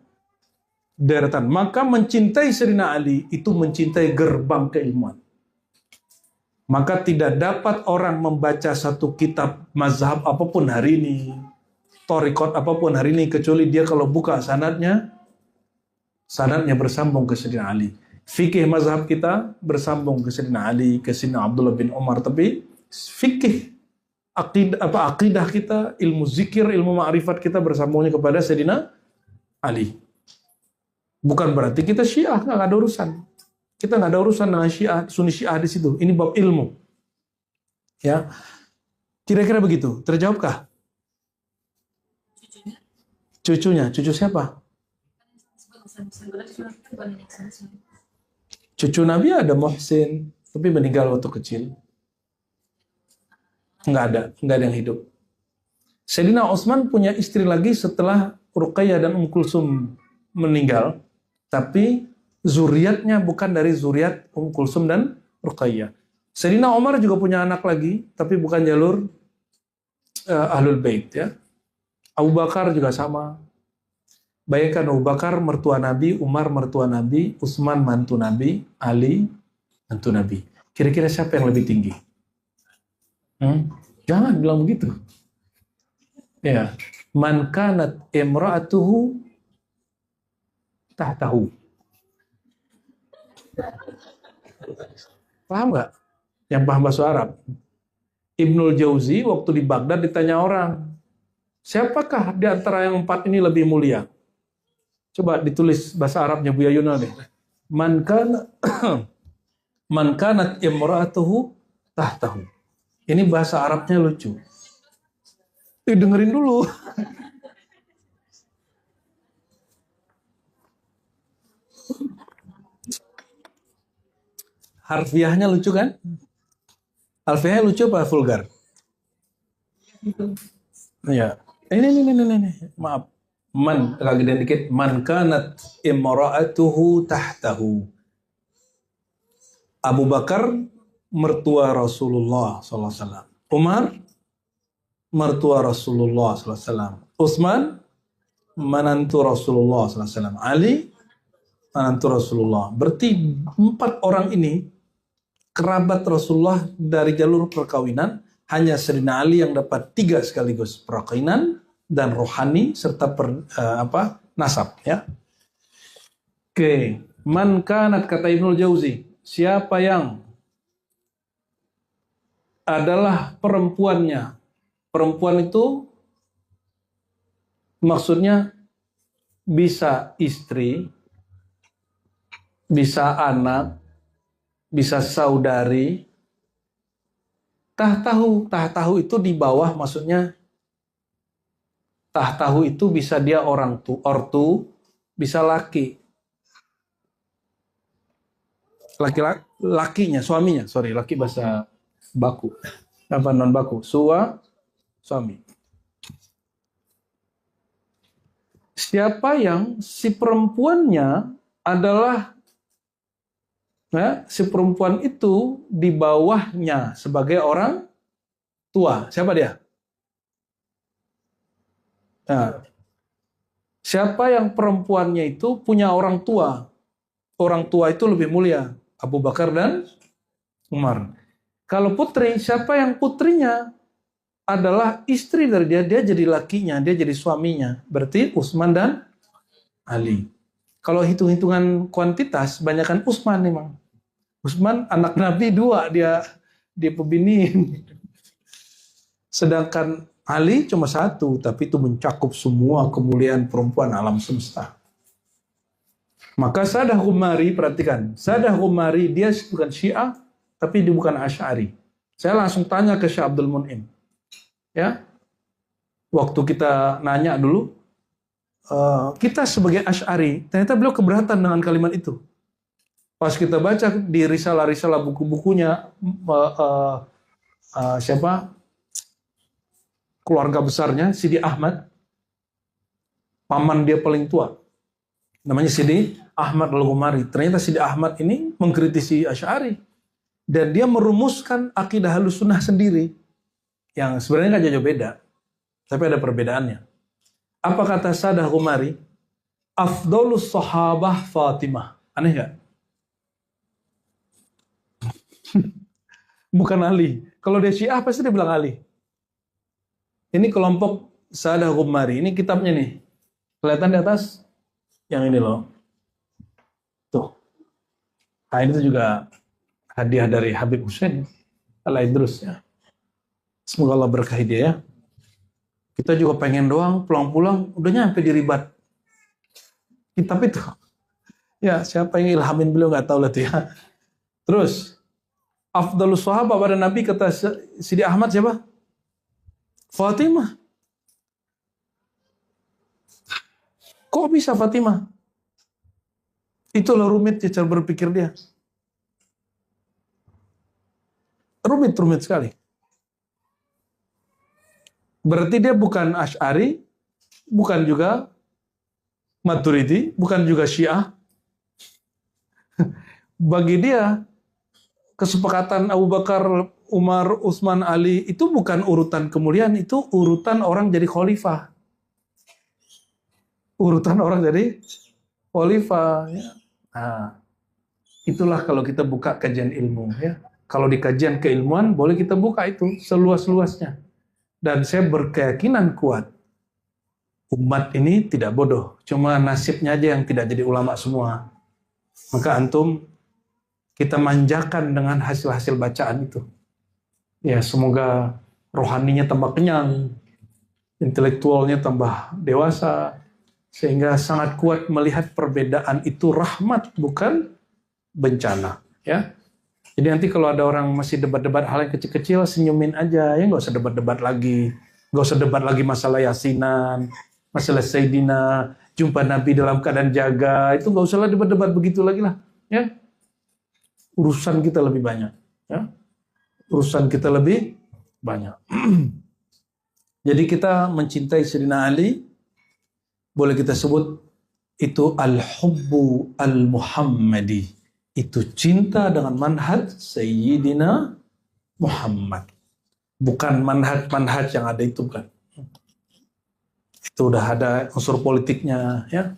Deretan. Maka mencintai Sayyidina Ali itu mencintai gerbang keilmuan. Maka tidak dapat orang membaca satu kitab mazhab apapun hari ini, thariqat apapun hari ini, kecuali dia kalau buka sanadnya bersambung ke Sayyidina Ali. Fikih mazhab kita bersambung ke Sayyidina Ali, ke Sayyidina Abdullah bin Umar. Tapi fikih akidah kita, ilmu zikir, ilmu ma'rifat kita bersambungnya kepada Sayyidina Ali. Bukan berarti kita Syiah, nggak ada urusan. Kita nggak ada urusan dengan Syiah, Sunni Syiah di situ. Ini bab ilmu. Ya, kira-kira begitu. Terjawabkah? Cucunya, cucu siapa? Cucu Nabi ada Muhsin, tapi meninggal waktu kecil. Nggak ada yang hidup. Sayyidina Utsman punya istri lagi setelah Ruqayyah dan Kulsum meninggal, tapi zuriatnya bukan dari zuriat Kulsum dan Ruqayyah. Sayyidina Umar juga punya anak lagi, tapi bukan jalur Ahlul Bait ya. Abu Bakar juga sama. Bayangkan Abu Bakar mertua Nabi, Umar mertua Nabi, Utsman mantu Nabi, Ali mantu Nabi. Kira-kira siapa yang lebih tinggi? Jangan bilang begitu. Ya, man kanat imra'atuhu tahtahu. Paham nggak? Yang paham bahasa Arab. Ibnul Jauzi waktu di Baghdad ditanya orang, siapakah di antara yang 4 ini lebih mulia? Coba ditulis bahasa Arabnya Buya Yuna deh. Man kanat imra'atuhu tahtahu. Ini bahasa Arabnya lucu. Dengerin dulu. Harfiahnya lucu kan? Harfiahnya lucu apa vulgar? Ya. Ini. Maaf. Man, lagi dan dikit. Man kanat imra'atuhu tahtahu. Abu Bakar mertua Rasulullah SAW. Umar mertua Rasulullah SAW. Utsman menantu Rasulullah SAW. Ali menantu Rasulullah. Berarti 4 orang ini kerabat Rasulullah dari jalur perkawinan. Hanya Sayyidina Ali yang dapat 3 sekaligus, perkawinan dan rohani serta nasab ya. Oke, man kanat kata Ibnul Jauzi, siapa yang adalah perempuannya. Perempuan itu maksudnya bisa istri, bisa anak, bisa saudari. Tahtahu itu di bawah, maksudnya tahtahu itu bisa dia ortu, bisa laki. Lakinya, suaminya, laki bahasa baku. Apa non baku? Suami. Siapa yang si perempuannya adalah si perempuan itu di bawahnya sebagai orang tua. Siapa dia? Nah, siapa yang perempuannya itu punya orang tua? Orang tua itu lebih mulia. Abu Bakar dan Umar. Kalau putri, siapa yang putrinya adalah istri dari dia jadi lakinya, dia jadi suaminya. Berarti Utsman dan Ali. Kalau hitung-hitungan kuantitas, banyakkan Utsman memang. Utsman anak Nabi 2, dia pebiniin. Sedangkan Ali cuma 1, tapi itu mencakup semua kemuliaan perempuan alam semesta. Maka Sa'dah Ghumari, perhatikan, Sa'dah Ghumari dia bukan Syiah, tapi dia bukan Asy'ari. Saya langsung tanya ke Syekh Abdul Mun'im. Ya, waktu kita nanya dulu, kita sebagai Asy'ari, ternyata beliau keberatan dengan kalimat itu. Pas kita baca di risalah-risalah buku-bukunya, siapa? Keluarga besarnya, Sidi Ahmad, paman dia paling tua. Namanya Sidi Ahmad Al-Ghumari. Ternyata Sidi Ahmad ini mengkritisi Asy'ari. Dan dia merumuskan akidah Ahlussunnah sendiri. Yang sebenarnya nggak jauh beda. Tapi ada perbedaannya. Apa kata Sa'dah Ghumari? Afdolus sahabah Fatimah. Aneh nggak? Bukan Ali. Kalau dia Syiah pasti dia bilang Ali. Ini kelompok Sa'dah Ghumari. Ini kitabnya nih. Kelihatan di atas? Yang ini loh. Tuh. Nah ini tuh juga hadiah dari Habib Hussein Al-Idrus ya. Semoga Allah berkahi dia ya. Kita juga pengen doang, pulang-pulang udah nyampe di Ribat. Kitab itu. Ya, siapa yang ilhamin beliau nggak tahu lah tuh ya. Terus, afdalus sahabat pada Nabi kata Sidi Ahmad siapa? Fatimah. Kok bisa Fatimah? Itulah rumitnya cara berpikir dia. Rumit sekali. Berarti dia bukan Asy'ari, bukan juga Maturidi, bukan juga Syiah. Bagi dia, kesepakatan Abu Bakar, Umar, Utsman, Ali itu bukan urutan kemuliaan, itu urutan orang jadi khalifah. Urutan orang jadi khalifah. Ya. Nah, itulah kalau kita buka kajian ilmu. Ya. Kalau di kajian keilmuan, boleh kita buka itu seluas-luasnya. Dan saya berkeyakinan kuat, umat ini tidak bodoh. Cuma nasibnya aja yang tidak jadi ulama semua. Maka antum, kita manjakan dengan hasil-hasil bacaan itu. Ya, semoga rohaninya tambah kenyang, intelektualnya tambah dewasa, sehingga sangat kuat melihat perbedaan itu rahmat, bukan bencana. Ya, jadi nanti kalau ada orang masih debat-debat hal yang kecil-kecil, senyumin aja, ya nggak usah debat-debat lagi, nggak usah debat lagi masalah Yasinan, masalah Sayyidina, jumpa Nabi dalam keadaan jaga, itu nggak usah lah debat-debat begitu lagi lah. Ya, urusan kita lebih banyak. Ya. Urusan kita lebih banyak. Jadi kita mencintai Sayyidina Ali, boleh kita sebut itu al-hubbu al-muhammadi. Itu cinta dengan manhaj Sayyidina Muhammad. Bukan manhaj yang ada itu, bukan. Itu udah ada unsur politiknya, ya.